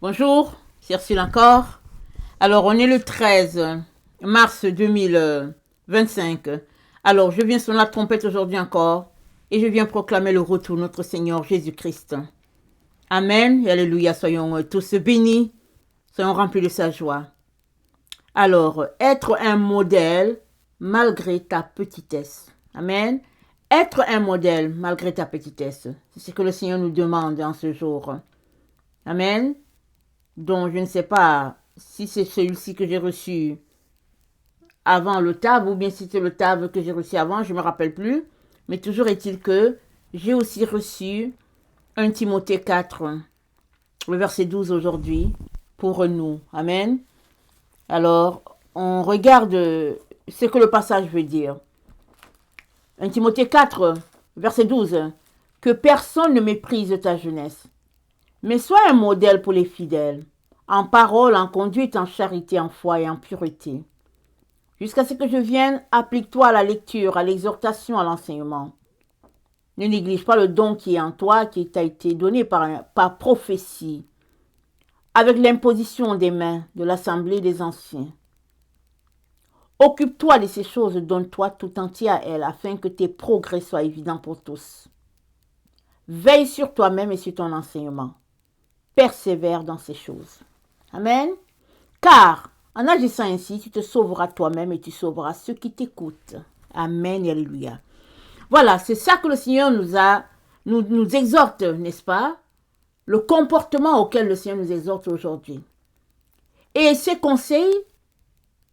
Bonjour, c'est Ursule encore. Alors, on est le 13 mars 2025. Alors, je viens sonner la trompette aujourd'hui encore et je viens proclamer le retour de notre Seigneur Jésus-Christ. Amen et alléluia, soyons tous bénis, soyons remplis de sa joie. Alors, être un modèle malgré ta petitesse. Amen. Être un modèle malgré ta petitesse. C'est ce que le Seigneur nous demande en ce jour. Amen. Donc, je ne sais pas si c'est celui-ci que j'ai reçu avant le TAB ou bien si c'est le TAB que j'ai reçu avant, je ne me rappelle plus. Mais toujours est-il que j'ai aussi reçu 1 Timothée 4, le verset 12 aujourd'hui, pour nous. Amen. Alors, on regarde ce que le passage veut dire. 1 Timothée 4, verset 12. Que personne ne méprise ta jeunesse, mais sois un modèle pour les fidèles, en parole, en conduite, en charité, en foi et en pureté. Jusqu'à ce que je vienne, applique-toi à la lecture, à l'exhortation, à l'enseignement. Ne néglige pas le don qui est en toi, qui t'a été donné par prophétie, avec l'imposition des mains de l'assemblée des anciens. Occupe-toi de ces choses, donne-toi tout entier à elles, afin que tes progrès soient évidents pour tous. Veille sur toi-même et sur ton enseignement. Persévère dans ces choses. Amen. Car, en agissant ainsi, tu te sauveras toi-même et tu sauveras ceux qui t'écoutent. Amen et alléluia. Voilà, c'est ça que le Seigneur nous exhorte, n'est-ce pas? Le comportement auquel le Seigneur nous exhorte aujourd'hui. Et ces conseils,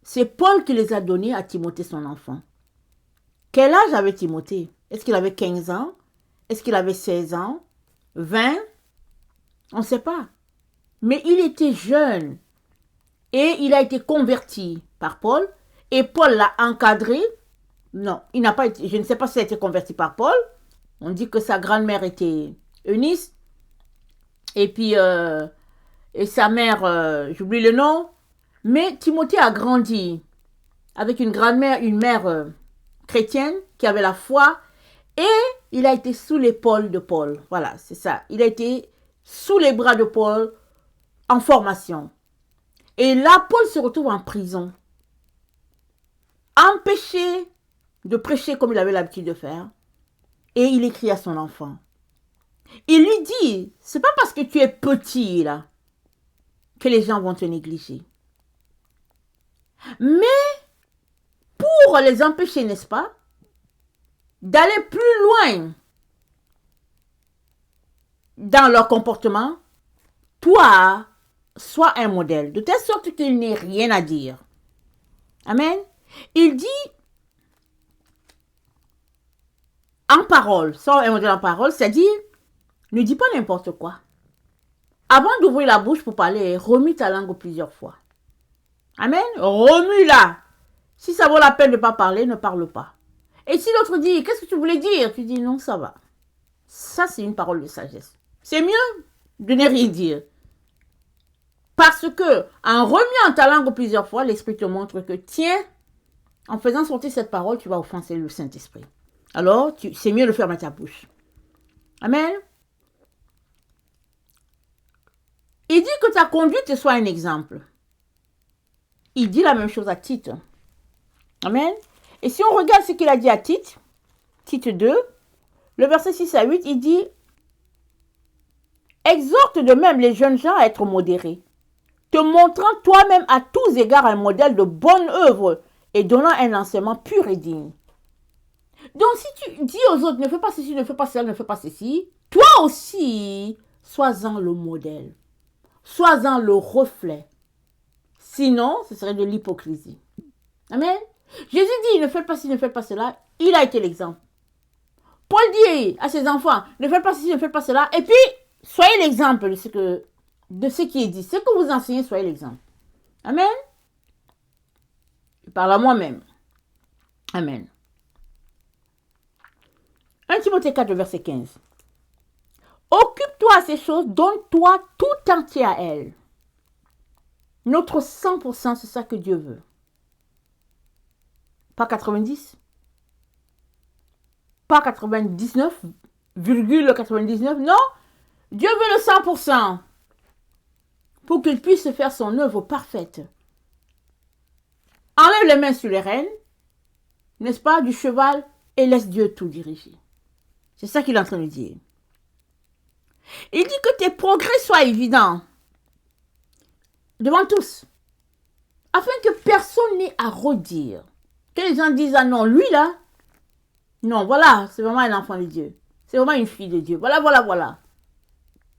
c'est Paul qui les a donnés à Timothée, son enfant. Quel âge avait Timothée? Est-ce qu'il avait 15 ans? Est-ce qu'il avait 16 ans? 20? On ne sait pas. Mais il était jeune. Et il a été converti par Paul. Et Paul l'a encadré. Non, il n'a pas été, je ne sais pas s'il a été converti par Paul. On dit que sa grand-mère était Eunice. Et puis, et sa mère, j'oublie le nom. Mais Timothée a grandi avec une grand-mère, une mère chrétienne qui avait la foi. Et il a été sous l'épaule de Paul. Voilà, c'est ça. Il a été sous les bras de Paul en formation. Et là, Paul se retrouve en prison. Empêché de prêcher comme il avait l'habitude de faire. Et il écrit à son enfant. Il lui dit, c'est pas parce que tu es petit là que les gens vont te négliger. Mais pour les empêcher, n'est-ce pas, d'aller plus loin dans leur comportement, toi, sois un modèle, de telle sorte qu'il n'ait rien à dire. Amen. Il dit en parole, sois un modèle en parole, c'est-à-dire, ne dis pas n'importe quoi. Avant d'ouvrir la bouche pour parler, remue ta langue plusieurs fois. Amen. Remue-la. Si ça vaut la peine de ne pas parler, ne parle pas. Et si l'autre dit, qu'est-ce que tu voulais dire? Tu dis, non, ça va. Ça, c'est une parole de sagesse. C'est mieux de ne rien dire. Parce que, en remuant ta langue plusieurs fois, l'Esprit te montre que, tiens, en faisant sortir cette parole, tu vas offenser le Saint-Esprit. Alors, c'est mieux de fermer ta bouche. Amen. Il dit que ta conduite soit un exemple. Il dit la même chose à Tite. Amen. Et si on regarde ce qu'il a dit à Tite, Tite 2, le verset 6 à 8, il dit « Exhorte de même les jeunes gens à être modérés, te montrant toi-même à tous égards un modèle de bonne œuvre et donnant un enseignement pur et digne. » Donc si tu dis aux autres, ne fais pas ceci, ne fais pas cela, ne fais pas ceci, toi aussi, sois-en le modèle. Sois-en le reflet. Sinon, ce serait de l'hypocrisie. Amen. Jésus dit, ne faites pas ci, ne faites pas cela. Il a été l'exemple. Paul dit à ses enfants, ne faites pas ceci, ne faites pas cela. Et puis, soyez l'exemple de ce qui est dit. Ce que vous enseignez, soyez l'exemple. Amen. Je parle à moi-même. Amen. 1 Timothée 4, verset 15. Occupe-toi à ces choses, donne-toi tout entier à elles. Notre 100%, c'est ça que Dieu veut. Pas 90. Pas 99,99. Non. Dieu veut le 100%. pour qu'il puisse faire son œuvre parfaite. Enlève les mains sur les rênes, n'est-ce pas, du cheval, et laisse Dieu tout diriger. C'est ça qu'il est en train de dire. Il dit que tes progrès soient évidents devant tous, afin que personne n'ait à redire. Que les gens disent, ah non, lui là, non, voilà, c'est vraiment un enfant de Dieu. C'est vraiment une fille de Dieu. Voilà, voilà, voilà.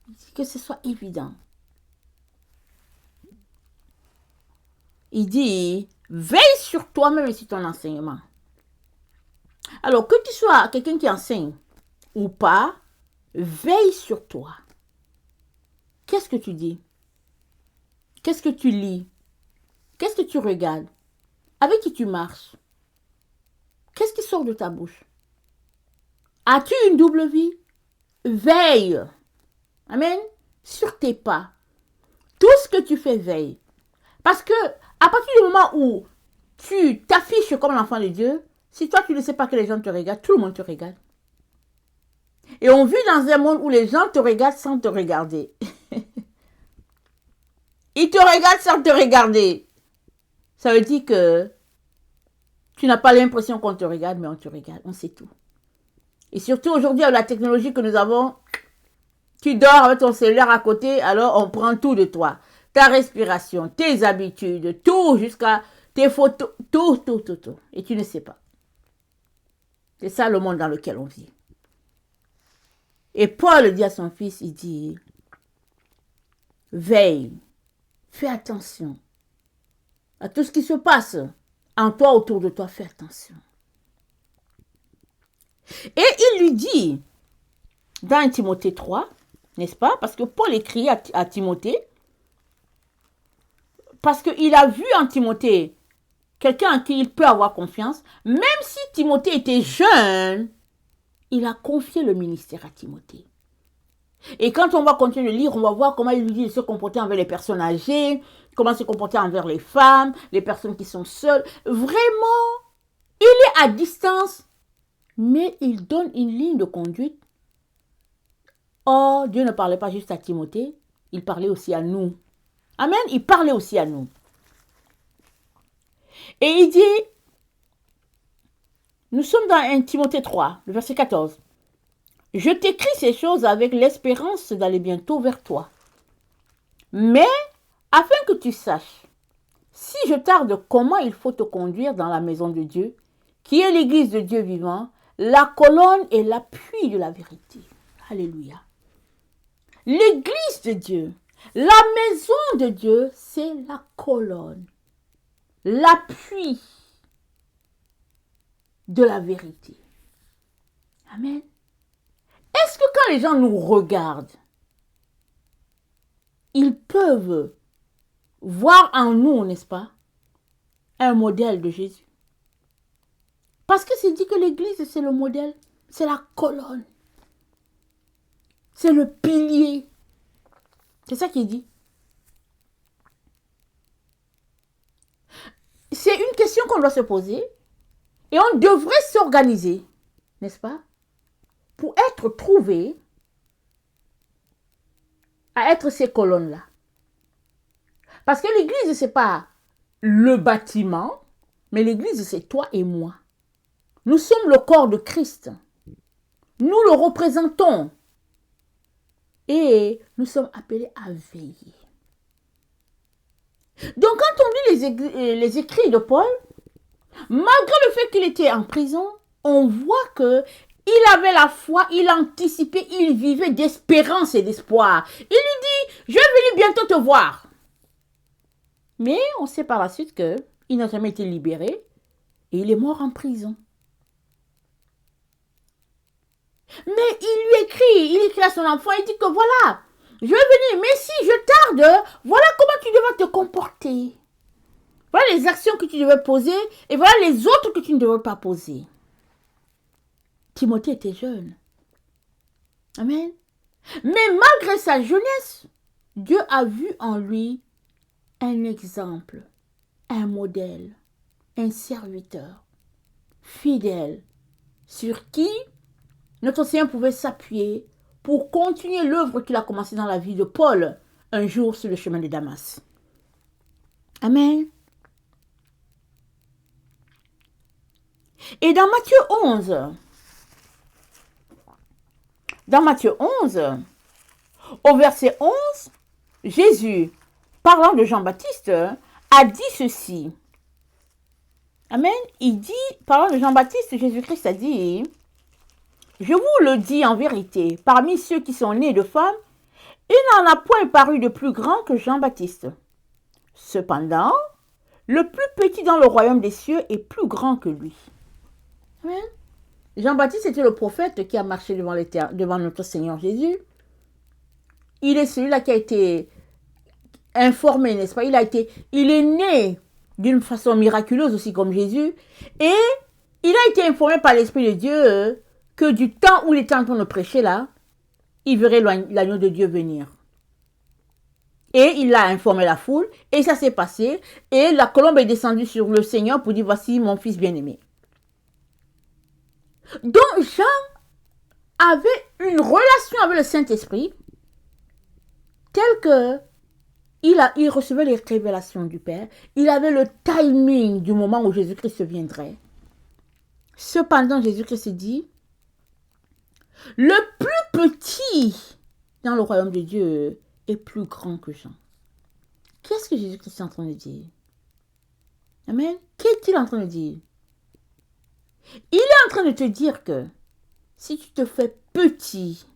Il dit que ce soit évident. Il dit, veille sur toi-même et sur ton enseignement. Alors, que tu sois quelqu'un qui enseigne ou pas, veille sur toi. Qu'est-ce que tu dis? Qu'est-ce que tu lis? Qu'est-ce que tu regardes? Avec qui tu marches? Qu'est-ce qui sort de ta bouche? As-tu une double vie? Veille. Amen. Sur tes pas. Tout ce que tu fais, veille. Parce que, à partir du moment où tu t'affiches comme l'enfant de Dieu, si toi tu ne sais pas que les gens te regardent, tout le monde te regarde. Et on vit dans un monde où les gens te regardent sans te regarder. Ils te regardent sans te regarder. Ça veut dire que tu n'as pas l'impression qu'on te regarde, mais on te regarde. On sait tout. Et surtout aujourd'hui, avec la technologie que nous avons, tu dors avec ton cellulaire à côté, alors on prend tout de toi. Ta respiration, tes habitudes, tout, jusqu'à tes photos, tout. Et tu ne sais pas. C'est ça le monde dans lequel on vit. Et Paul dit à son fils, il dit, veille, fais attention à tout ce qui se passe en toi, autour de toi, fais attention. Et il lui dit, dans Timothée 3, n'est-ce pas? Parce que Paul écrit à Timothée, parce qu'il a vu en Timothée quelqu'un en qui il peut avoir confiance, même si Timothée était jeune, il a confié le ministère à Timothée. Et quand on va continuer de lire, on va voir comment il lui dit de se comporter envers les personnes âgées, comment se comporter envers les femmes, les personnes qui sont seules. Vraiment, il est à distance, mais il donne une ligne de conduite. Oh, Dieu ne parlait pas juste à Timothée, il parlait aussi à nous. Amen, il parlait aussi à nous. Et il dit, nous sommes dans 1 Timothée 3, le verset 14. Je t'écris ces choses avec l'espérance d'aller bientôt vers toi. Mais, afin que tu saches, si je tarde, comment il faut te conduire dans la maison de Dieu, qui est l'église de Dieu vivant, la colonne et l'appui de la vérité. Alléluia. L'église de Dieu, la maison de Dieu, c'est la colonne, l'appui de la vérité. Amen. Est-ce que quand les gens nous regardent, ils peuvent voir en nous, n'est-ce pas, un modèle de Jésus? Parce que c'est dit que l'église, c'est le modèle, c'est la colonne, c'est le pilier. C'est ça qu'il dit. C'est une question qu'on doit se poser et on devrait s'organiser, n'est-ce pas, pour être trouvé à être ces colonnes-là. Parce que l'église, ce n'est pas le bâtiment, mais l'église, c'est toi et moi. Nous sommes le corps de Christ. Nous le représentons. Et nous sommes appelés à veiller. Donc quand on lit les écrits de Paul, malgré le fait qu'il était en prison, on voit que il avait la foi, il anticipait, il vivait d'espérance et d'espoir. Il lui dit, je vais venir bientôt te voir. Mais on sait par la suite qu'il n'a jamais été libéré et il est mort en prison. Mais il écrit à son enfant, il dit que voilà, je vais venir, mais si je tarde, voilà comment tu devras te comporter. Voilà les actions que tu devrais poser et voilà les autres que tu ne devrais pas poser. Timothée était jeune. Amen. Mais malgré sa jeunesse, Dieu a vu en lui un exemple, un modèle, un serviteur fidèle sur qui notre Seigneur pouvait s'appuyer pour continuer l'œuvre qu'il a commencée dans la vie de Paul, un jour sur le chemin de Damas. Amen. Et dans Matthieu 11, au verset 11, Jésus, parlant de Jean-Baptiste, a dit ceci. Amen. Il dit, parlant de Jean-Baptiste, Jésus-Christ a dit, « Je vous le dis en vérité, parmi ceux qui sont nés de femmes, il n'en a point paru de plus grand que Jean-Baptiste. Cependant, le plus petit dans le royaume des cieux est plus grand que lui. » Amen. Jean-Baptiste était le prophète qui a marché devant notre Seigneur Jésus. Il est celui-là qui a été informé, n'est-ce pas? Il est né d'une façon miraculeuse aussi comme Jésus. Et il a été informé par l'Esprit de Dieu que du temps où il était en train de prêcher là, il verrait l'agneau de Dieu venir. Et il a informé la foule, et ça s'est passé, et la colombe est descendue sur le Seigneur pour dire, voici mon fils bien-aimé. Donc Jean avait une relation avec le Saint-Esprit, telle que il recevait les révélations du Père, il avait le timing du moment où Jésus-Christ viendrait. Cependant, Jésus-Christ dit, le plus petit dans le royaume de Dieu est plus grand que Jean. Qu'est-ce que Jésus-Christ est en train de dire? Amen. Qu'est-il en train de dire? Il est en train de te dire que si tu te fais petit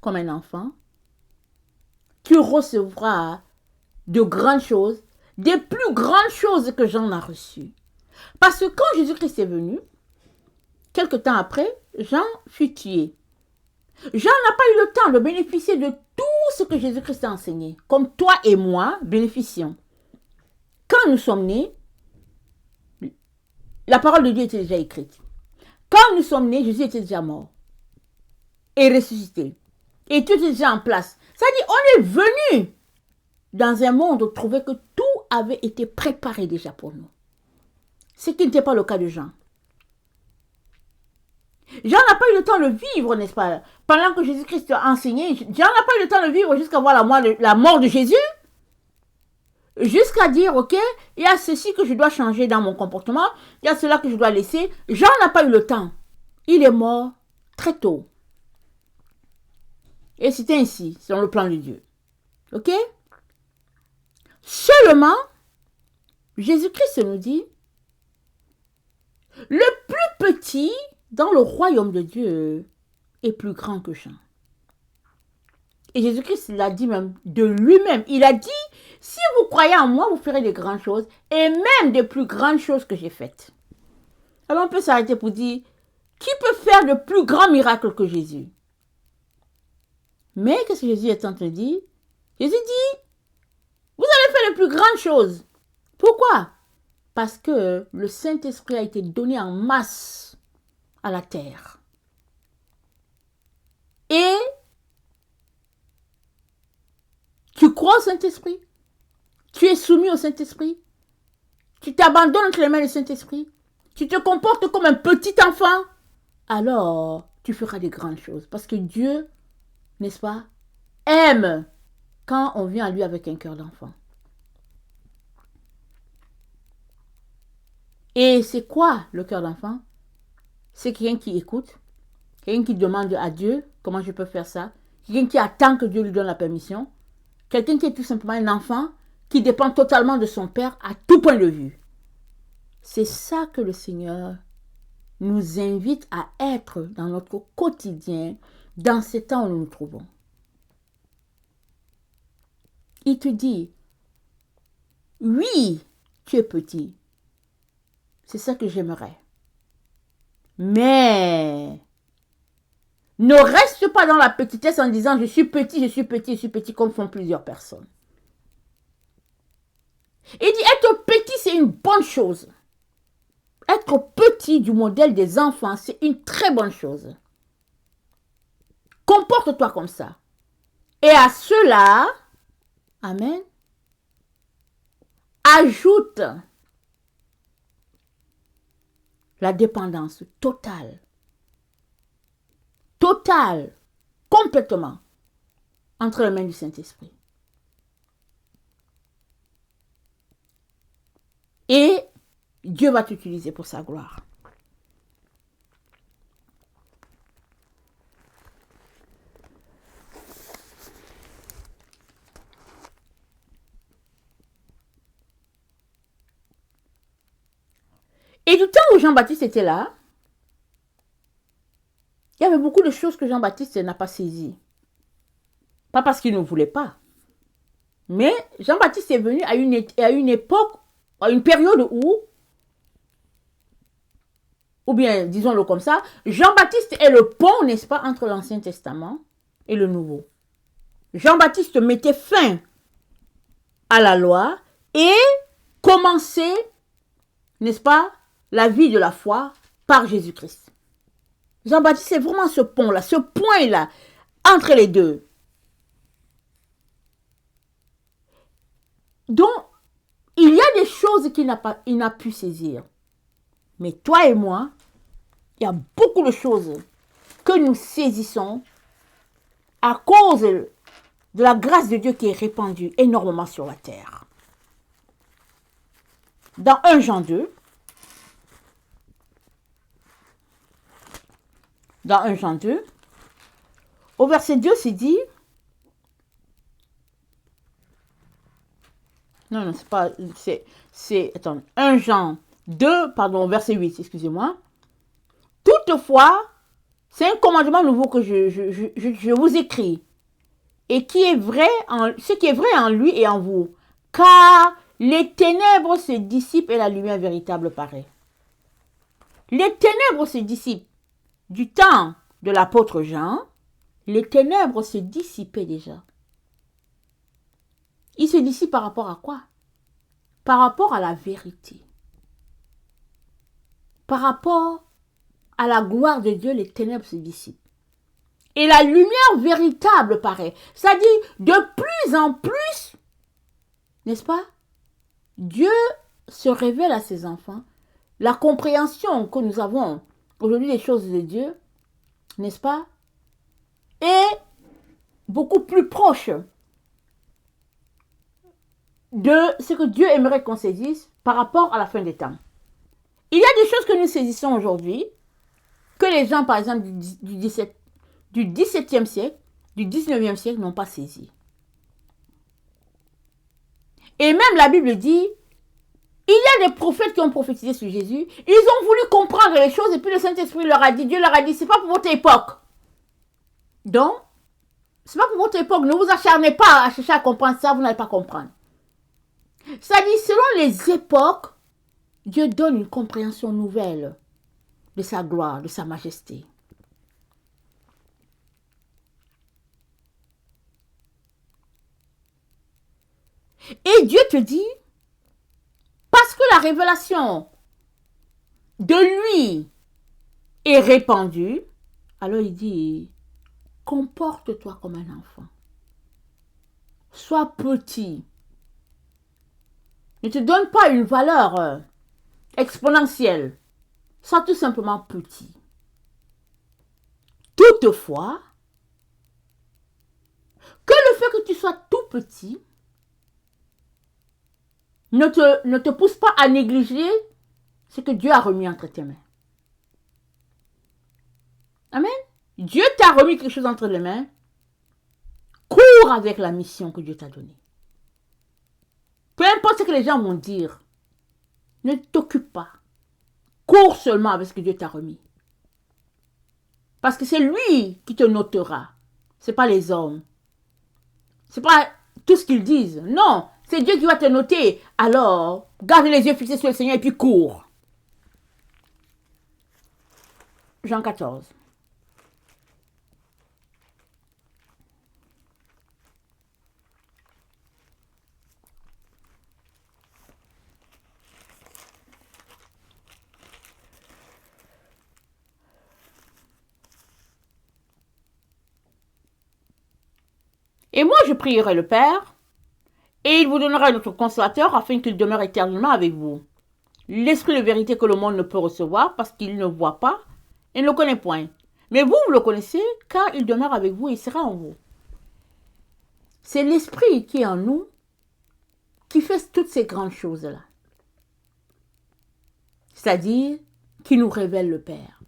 comme un enfant, tu recevras de grandes choses, des plus grandes choses que Jean a reçues. Parce que quand Jésus-Christ est venu, quelque temps après, Jean fut tué. Jean n'a pas eu le temps de bénéficier de tout ce que Jésus-Christ a enseigné, comme toi et moi bénéficions. Quand nous sommes nés, la parole de Dieu était déjà écrite. Quand nous sommes nés, Jésus était déjà mort et ressuscité. Et tout était déjà en place. C'est-à-dire, on est venu dans un monde où on trouvait que tout avait été préparé déjà pour nous. Ce qui n'était pas le cas de Jean. Jean n'a pas eu le temps de vivre, n'est-ce pas? Pendant que Jésus-Christ a enseigné, Jean n'a pas eu le temps de vivre jusqu'à voir la mort de Jésus. Jusqu'à dire, ok, il y a ceci que je dois changer dans mon comportement, il y a cela que je dois laisser. Jean n'a pas eu le temps. Il est mort très tôt. Et c'était ainsi, selon le plan de Dieu. Ok? Seulement, Jésus-Christ nous dit, le plus petit dans le royaume de Dieu est plus grand que Jean. Et Jésus-Christ l'a dit même de lui-même. Il a dit, si vous croyez en moi, vous ferez de grandes choses, et même des plus grandes choses que j'ai faites. Alors on peut s'arrêter pour dire, qui peut faire de plus grands miracles que Jésus? Mais qu'est-ce que Jésus est en train de dire? Jésus dit, vous allez faire les plus grandes choses. Pourquoi? Parce que le Saint-Esprit a été donné en masse à la terre. Et tu crois au Saint-Esprit? Tu es soumis au Saint-Esprit? Tu t'abandonnes entre les mains du Saint-Esprit? Tu te comportes comme un petit enfant? Alors, tu feras de grandes choses. Parce que Dieu, n'est-ce pas, aime quand on vient à lui avec un cœur d'enfant. Et c'est quoi le cœur d'enfant? C'est quelqu'un qui écoute, quelqu'un qui demande à Dieu comment je peux faire ça, quelqu'un qui attend que Dieu lui donne la permission, quelqu'un qui est tout simplement un enfant qui dépend totalement de son père à tout point de vue. C'est ça que le Seigneur nous invite à être dans notre quotidien, dans ces temps où nous nous trouvons. Il te dit, oui, tu es petit. C'est ça que j'aimerais. Mais ne reste pas dans la petitesse en disant je suis petit, je suis petit, je suis petit, comme font plusieurs personnes. Il dit être petit, c'est une bonne chose. Être petit du modèle des enfants, c'est une très bonne chose. Comporte-toi comme ça. Et à cela, amen, ajoute la dépendance totale, complètement, entre les mains du Saint-Esprit. Dieu va t'utiliser pour sa gloire. Et du temps où Jean-Baptiste était là, il y avait beaucoup de choses que Jean-Baptiste n'a pas saisies. Pas parce qu'il ne voulait pas. Mais Jean-Baptiste est venu à une époque, à une période ou bien disons-le comme ça, Jean-Baptiste est le pont, n'est-ce pas, entre l'Ancien Testament et le Nouveau. Jean-Baptiste mettait fin à la loi et commençait, n'est-ce pas, la vie de la foi par Jésus-Christ. Jean-Baptiste, c'est vraiment ce pont-là, ce point-là, entre les deux. Donc, il y a des choses qu'il n'a pu saisir. Mais toi et moi, il y a beaucoup de choses que nous saisissons à cause de la grâce de Dieu qui est répandue énormément sur la terre. Dans 1 Jean 2, au verset 2, c'est dit, non, c'est pas, attends, 1 Jean 2, pardon, verset 8, excusez-moi. Toutefois, c'est un commandement nouveau que je vous écris, et ce qui est vrai en lui et en vous, car les ténèbres se dissipent et la lumière véritable paraît. Les ténèbres se dissipent. Du temps de l'apôtre Jean, les ténèbres se dissipaient déjà. Ils se dissipent par rapport à quoi? Par rapport à la vérité. Par rapport à la gloire de Dieu, les ténèbres se dissipent. Et la lumière véritable paraît. C'est-à-dire, de plus en plus, n'est-ce pas? Dieu se révèle à ses enfants. La compréhension que nous avons aujourd'hui des choses de Dieu, n'est-ce pas, est beaucoup plus proche de ce que Dieu aimerait qu'on saisisse par rapport à la fin des temps. Il y a des choses que nous saisissons aujourd'hui, que les gens, par exemple, du 17e siècle, du 19e siècle n'ont pas saisi. Et même la Bible dit, il y a des prophètes qui ont prophétisé sur Jésus, ils ont voulu comprendre les choses et puis le Saint-Esprit leur a dit, Dieu leur a dit, c'est pas pour votre époque. Donc, c'est pas pour votre époque, ne vous acharnez pas à chercher à comprendre ça, vous n'allez pas comprendre. C'est-à-dire, selon les époques, Dieu donne une compréhension nouvelle de sa gloire, de sa majesté. Et Dieu te dit, parce que la révélation de lui est répandue, alors il dit, comporte-toi comme un enfant. Sois petit. Ne te donne pas une valeur exponentielle. Sois tout simplement petit. Toutefois, que le fait que tu sois tout petit ne te pousse pas à négliger ce que Dieu a remis entre tes mains. Amen. Dieu t'a remis quelque chose entre les mains. Cours avec la mission que Dieu t'a donnée. Peu importe ce que les gens vont dire, ne t'occupe pas. Cours seulement avec ce que Dieu t'a remis. Parce que c'est lui qui te notera. Ce n'est pas les hommes. Ce n'est pas tout ce qu'ils disent. Non, c'est Dieu qui va te noter. Alors, garde les yeux fixés sur le Seigneur et puis cours. Jean 14. Et moi, je prierai le Père, et il vous donnera notre consolateur afin qu'il demeure éternellement avec vous. L'esprit de vérité que le monde ne peut recevoir parce qu'il ne voit pas et ne le connaît point. Mais vous, vous le connaissez car il demeure avec vous et il sera en vous. C'est l'esprit qui est en nous qui fait toutes ces grandes choses-là. c'est-à-dire qui nous révèle le Père,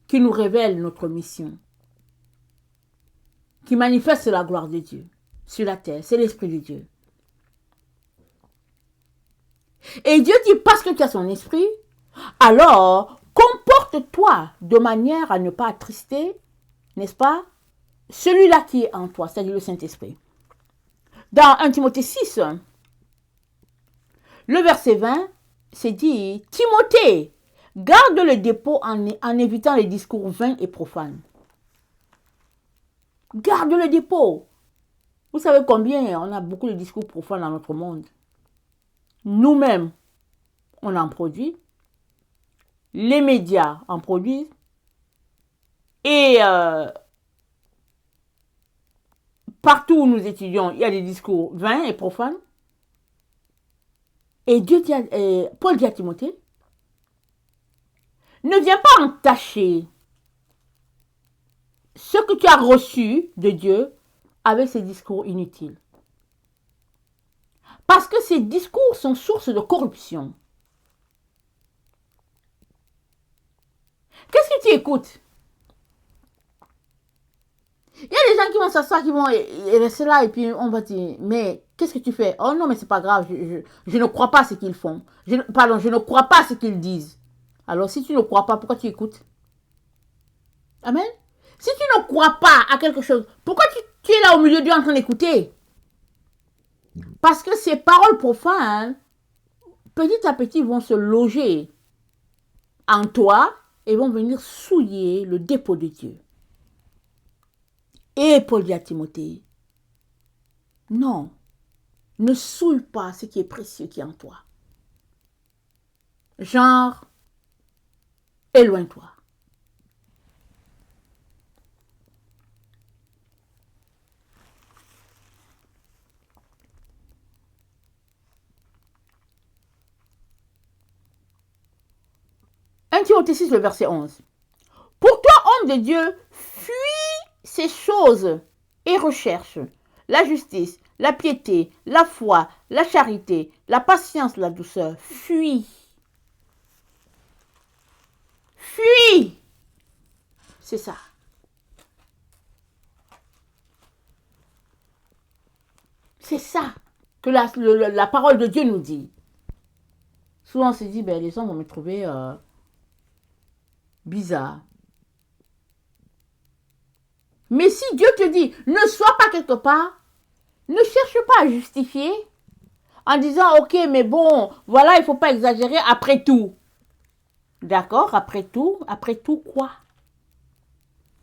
qui nous révèle notre mission, qui manifeste la gloire de Dieu sur la terre. C'est l'Esprit de Dieu. Et Dieu dit, parce que tu as son esprit, alors comporte-toi de manière à ne pas attrister, n'est-ce pas, celui-là qui est en toi, c'est-à-dire le Saint-Esprit. Dans 1 Timothée 6, le verset 20, c'est dit, Timothée, garde le dépôt en évitant les discours vains et profanes. Garde le dépôt. Vous savez combien on a beaucoup de discours profanes dans notre monde. Nous-mêmes, on en produit. Les médias en produisent. Et partout où nous étudions, il y a des discours vains et profanes. Et Paul dit à Timothée, ne viens pas entacher ce que tu as reçu de Dieu avec ces discours inutiles. Parce que ces discours sont source de corruption. Qu'est-ce que tu écoutes? Il y a des gens qui vont s'asseoir, qui vont rester là et puis on va dire, mais qu'est-ce que tu fais? Oh non, mais c'est pas grave, je ne crois pas à ce qu'ils font. Je ne crois pas à ce qu'ils disent. Alors si tu ne crois pas, pourquoi tu écoutes? Amen. Si tu ne crois pas à quelque chose, pourquoi tu es là au milieu d'eux en train d'écouter? Parce que ces paroles profanes, petit à petit, vont se loger en toi et vont venir souiller le dépôt de Dieu. Et Paul dit à Timothée, non, ne souille pas ce qui est précieux qui est en toi. Genre, éloigne-toi. Timothée 6, le verset 11. Pour toi, homme de Dieu, fuis ces choses et recherche la justice, la piété, la foi, la charité, la patience, la douceur. Fuis. Fuis. C'est ça. C'est ça que la parole de Dieu nous dit. Souvent on se dit, ben, les gens vont me trouver bizarre. Mais si Dieu te dit, ne sois pas quelque part, ne cherche pas à justifier en disant, ok, mais bon, voilà, il ne faut pas exagérer après tout. D'accord, après tout quoi?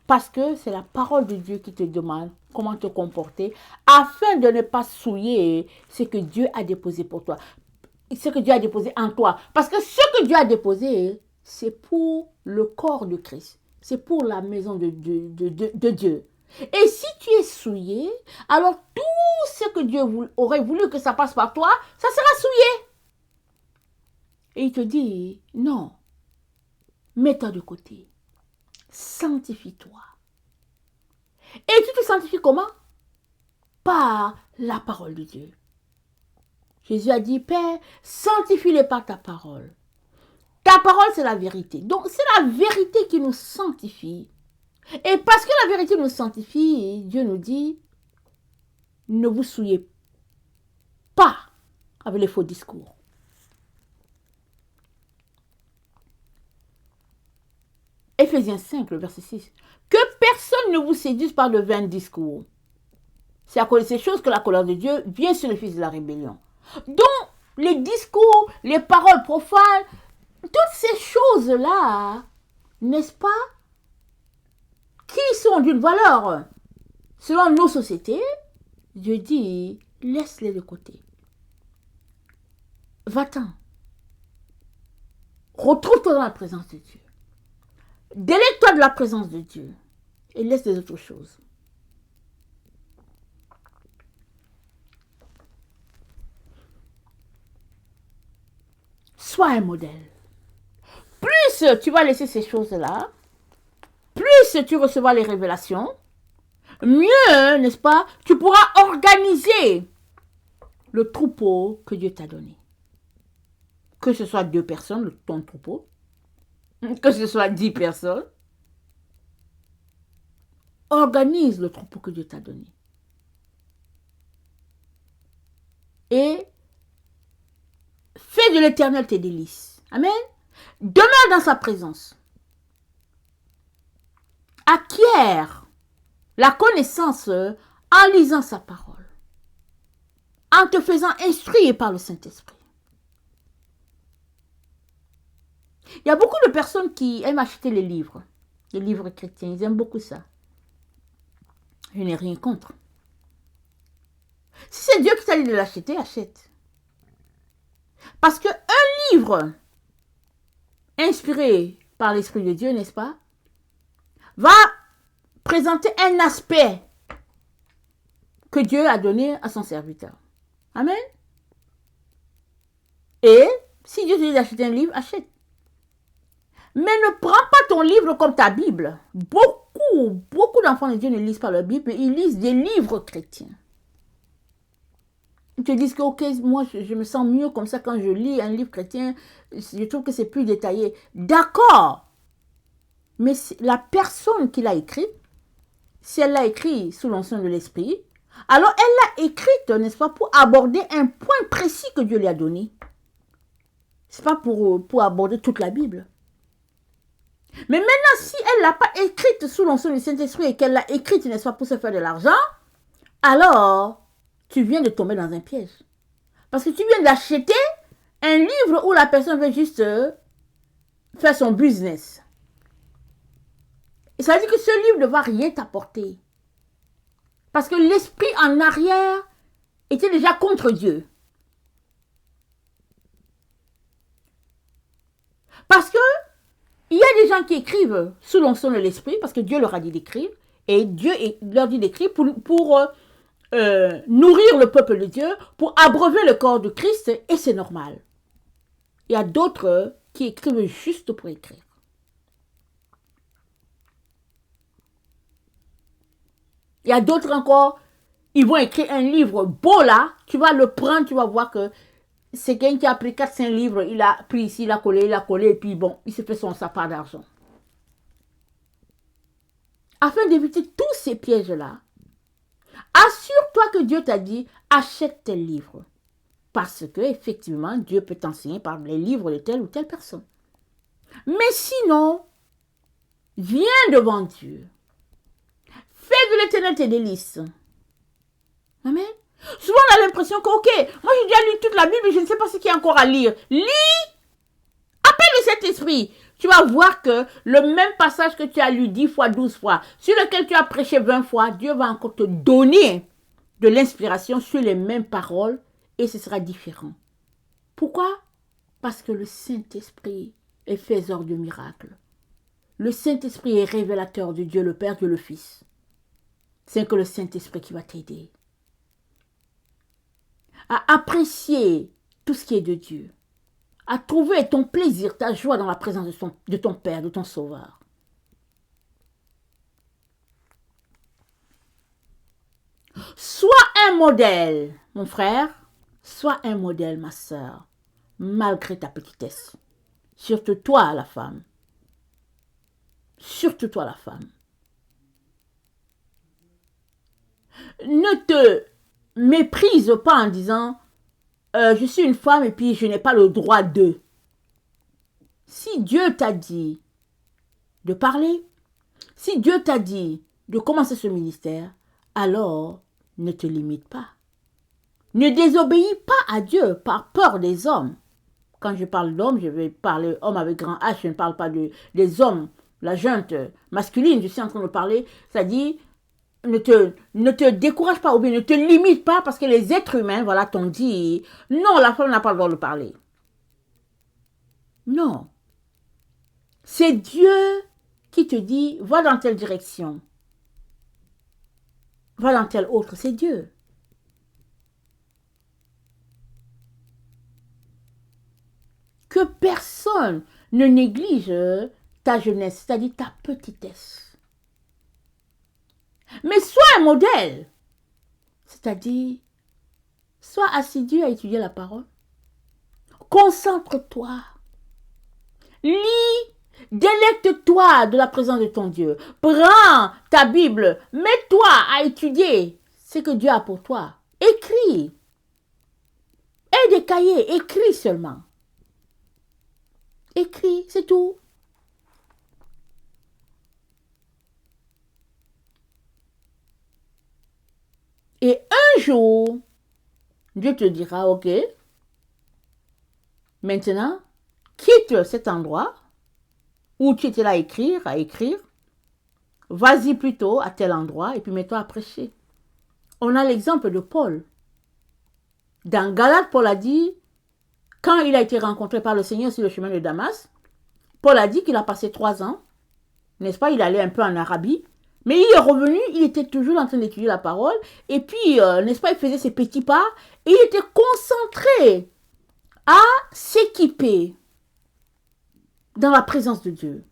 Parce que c'est la parole de Dieu qui te demande comment te comporter afin de ne pas souiller ce que Dieu a déposé pour toi. Ce que Dieu a déposé en toi. Parce que ce que Dieu a déposé, c'est pour le corps de Christ. C'est pour la maison de Dieu. Et si tu es souillé, alors tout ce que Dieu aurait voulu que ça passe par toi, ça sera souillé. Et il te dit, non, mets-toi de côté. Sanctifie-toi. Et tu te sanctifies comment? Par la parole de Dieu. Jésus a dit, Père, sanctifie-les par ta parole. Ta parole, c'est la vérité. Donc, c'est la vérité qui nous sanctifie. Et parce que la vérité nous sanctifie, Dieu nous dit, ne vous souillez pas avec les faux discours. Éphésiens 5, le verset 6. Que personne ne vous séduise par de vains discours. C'est à cause de ces choses que la colère de Dieu vient sur le fils de la rébellion. Donc, les discours, les paroles profanes, toutes ces choses-là, n'est-ce pas, qui sont d'une valeur, selon nos sociétés, Dieu dit, laisse-les de côté. Va-t'en. Retrouve-toi dans la présence de Dieu. Délègue-toi de la présence de Dieu. Et laisse les autres choses. Sois un modèle. Plus tu vas laisser ces choses-là, plus tu recevras les révélations, mieux, n'est-ce pas, tu pourras organiser le troupeau que Dieu t'a donné. que ce soit 2 personnes, ton troupeau, que ce soit 10 personnes, organise le troupeau que Dieu t'a donné. Et fais de l'Éternel tes délices. Amen. Demeure dans sa présence. Acquiert la connaissance en lisant sa parole, en te faisant instruire par le Saint-Esprit. Il y a beaucoup de personnes qui aiment acheter les livres chrétiens. Ils aiment beaucoup ça. Je n'ai rien contre. Si c'est Dieu qui t'a dit de l'acheter, achète. Parce qu'un livre inspiré par l'Esprit de Dieu, n'est-ce pas, va présenter un aspect que Dieu a donné à son serviteur. Amen. Et si Dieu te dit d'acheter un livre, achète. Mais ne prends pas ton livre comme ta Bible. Beaucoup d'enfants de Dieu ne lisent pas leur Bible, mais ils lisent des livres chrétiens. Ils te disent que, ok, moi, je me sens mieux comme ça quand je lis un livre chrétien. Je trouve que c'est plus détaillé. D'accord. Mais la personne qui l'a écrit, si elle l'a écrit sous l'onction de l'Esprit, alors elle l'a écrite, n'est-ce pas, pour aborder un point précis que Dieu lui a donné. Ce n'est pas pour aborder toute la Bible. Mais maintenant, si elle ne l'a pas écrite sous l'onction du Saint-Esprit et qu'elle l'a écrite, n'est-ce pas, pour se faire de l'argent, alors tu viens de tomber dans un piège. Parce que tu viens d'acheter un livre où la personne veut juste faire son business. Et ça veut dire que ce livre ne va rien t'apporter. Parce que l'esprit en arrière était déjà contre Dieu. Parce que il y a des gens qui écrivent sous l'onction de l'esprit, parce que Dieu leur a dit d'écrire, et Dieu leur dit d'écrire pour nourrir le peuple de Dieu, pour abreuver le corps de Christ, et c'est normal. Il y a d'autres qui écrivent juste pour écrire. Il y a d'autres encore, ils vont écrire un livre beau là, tu vas le prendre, tu vas voir que c'est quelqu'un qui a pris 4-5 livres, il a pris ici, il a collé, et puis bon, il se fait sa part d'argent. Afin d'éviter tous ces pièges-là, assure-toi que Dieu t'a dit, achète tes livres. Parce que, effectivement, Dieu peut t'enseigner par les livres de telle ou telle personne. Mais sinon, viens devant Dieu. Fais de l'Éternel tes délices. Amen. Souvent, on a l'impression que, ok, moi j'ai déjà lu toute la Bible et je ne sais pas ce qu'il y a encore à lire. Lis, appelle le Saint-Esprit. Tu vas voir que le même passage que tu as lu 10 fois, 12 fois, sur lequel tu as prêché 20 fois, Dieu va encore te donner de l'inspiration sur les mêmes paroles et ce sera différent. Pourquoi? Parce que le Saint-Esprit est faiseur de miracles. Le Saint-Esprit est révélateur de Dieu le Père, Dieu le Fils. C'est que le Saint-Esprit qui va t'aider à apprécier tout ce qui est de Dieu, à trouver ton plaisir, ta joie dans la présence de ton Père, de ton Sauveur. Sois un modèle, mon frère, sois un modèle, ma sœur, malgré ta petitesse. Surtout toi, la femme. Surtout toi, la femme. Ne te méprise pas en disant je suis une femme et puis je n'ai pas le droit de. Si Dieu t'a dit de parler, si Dieu t'a dit de commencer ce ministère, alors ne te limite pas. Ne désobéis pas à Dieu par peur des hommes. Quand je parle d'hommes, je vais parler homme avec grand H, je ne parle pas des hommes, la junte masculine, je suis en train de parler, c'est-à-dire ne te décourage pas ou bien ne te limite pas parce que les êtres humains, voilà, t'ont dit, non, la femme n'a pas le droit de parler. Non. C'est Dieu qui te dit, va dans telle direction. Va dans telle autre, c'est Dieu. Que personne ne néglige ta jeunesse, c'est-à-dire ta petitesse. Mais sois un modèle, c'est-à-dire sois assidu à étudier la parole. Concentre-toi. Lis, délecte-toi de la présence de ton Dieu. Prends ta Bible, mets-toi à étudier ce que Dieu a pour toi. Écris. Aie des cahiers, écris seulement. Écris, c'est tout. Et un jour, Dieu te dira, ok, maintenant, quitte cet endroit où tu étais là à écrire, vas-y plutôt à tel endroit et puis mets-toi à prêcher. On a l'exemple de Paul. Dans Galates, Paul a dit, quand il a été rencontré par le Seigneur sur le chemin de Damas, Paul a dit qu'il a passé 3 ans, n'est-ce pas, il allait un peu en Arabie, mais il est revenu, il était toujours en train d'étudier la parole, et puis, n'est-ce pas, il faisait ses petits pas, et il était concentré à s'équiper dans la présence de Dieu.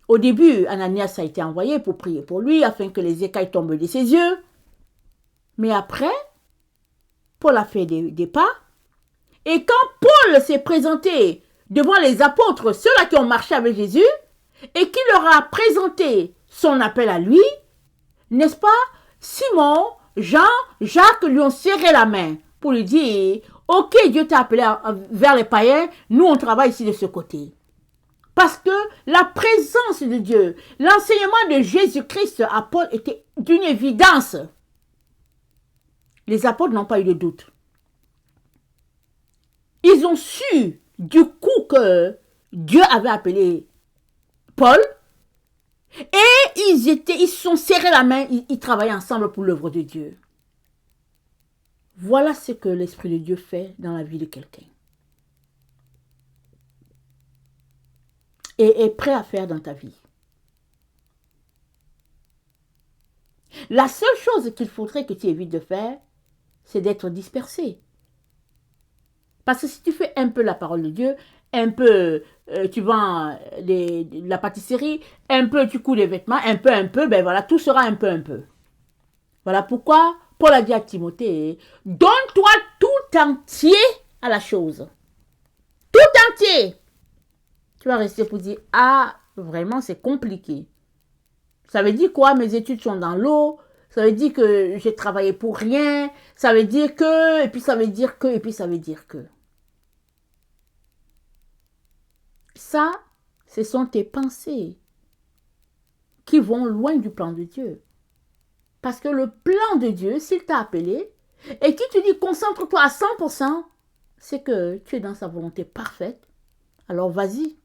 Au début, Ananias a été envoyé pour prier pour lui, afin que les écailles tombent de ses yeux. Mais après, Paul a fait des pas, et quand Paul s'est présenté devant les apôtres, ceux-là qui ont marché avec Jésus, et qui leur a présenté son appel à lui, n'est-ce pas, Simon, Jean, Jacques lui ont serré la main pour lui dire, ok, Dieu t'a appelé vers les païens, nous on travaille ici de ce côté. Parce que la présence de Dieu, l'enseignement de Jésus-Christ à Paul était d'une évidence. Les apôtres n'ont pas eu de doute. Ils ont su du coup que Dieu avait appelé Paul et ils se sont serrés la main, ils travaillaient ensemble pour l'œuvre de Dieu. Voilà ce que l'Esprit de Dieu fait dans la vie de quelqu'un. Et est prêt à faire dans ta vie. La seule chose qu'il faudrait que tu évites de faire, c'est d'être dispersé. Parce que si tu fais un peu la parole de Dieu, un peu tu vends la pâtisserie, un peu tu couds les vêtements, un peu, ben voilà, tout sera un peu. Voilà pourquoi Paul a dit à Timothée, donne-toi tout entier à la chose. Tout entier. Tu vas rester pour dire, ah, vraiment, c'est compliqué. Ça veut dire quoi? Mes études sont dans l'eau. Ça veut dire que j'ai travaillé pour rien. Ça veut dire que, et puis ça veut dire que, et puis ça veut dire que. Ça, ce sont tes pensées qui vont loin du plan de Dieu. Parce que le plan de Dieu, s'il t'a appelé, et qui te dit concentre-toi à 100%, c'est que tu es dans sa volonté parfaite. Alors vas-y.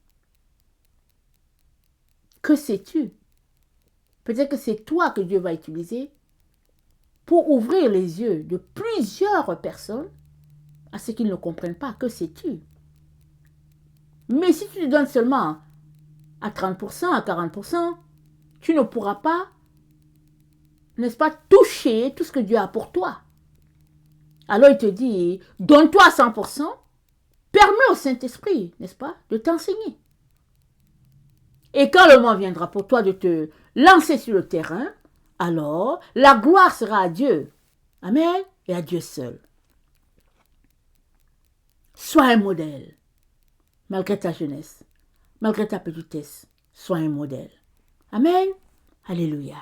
Que sais-tu? Peut-être que c'est toi que Dieu va utiliser pour ouvrir les yeux de plusieurs personnes à ce qu'ils ne comprennent pas. Que sais-tu? Mais si tu te donnes seulement à 30%, à 40%, tu ne pourras pas, n'est-ce pas, toucher tout ce que Dieu a pour toi. Alors il te dit, donne-toi à 100%, permets au Saint-Esprit, n'est-ce pas, de t'enseigner. Et quand le moment viendra pour toi de te lancer sur le terrain, alors la gloire sera à Dieu. Amen. Et à Dieu seul. Sois un modèle. Malgré ta jeunesse, malgré ta petitesse, sois un modèle. Amen. Alléluia.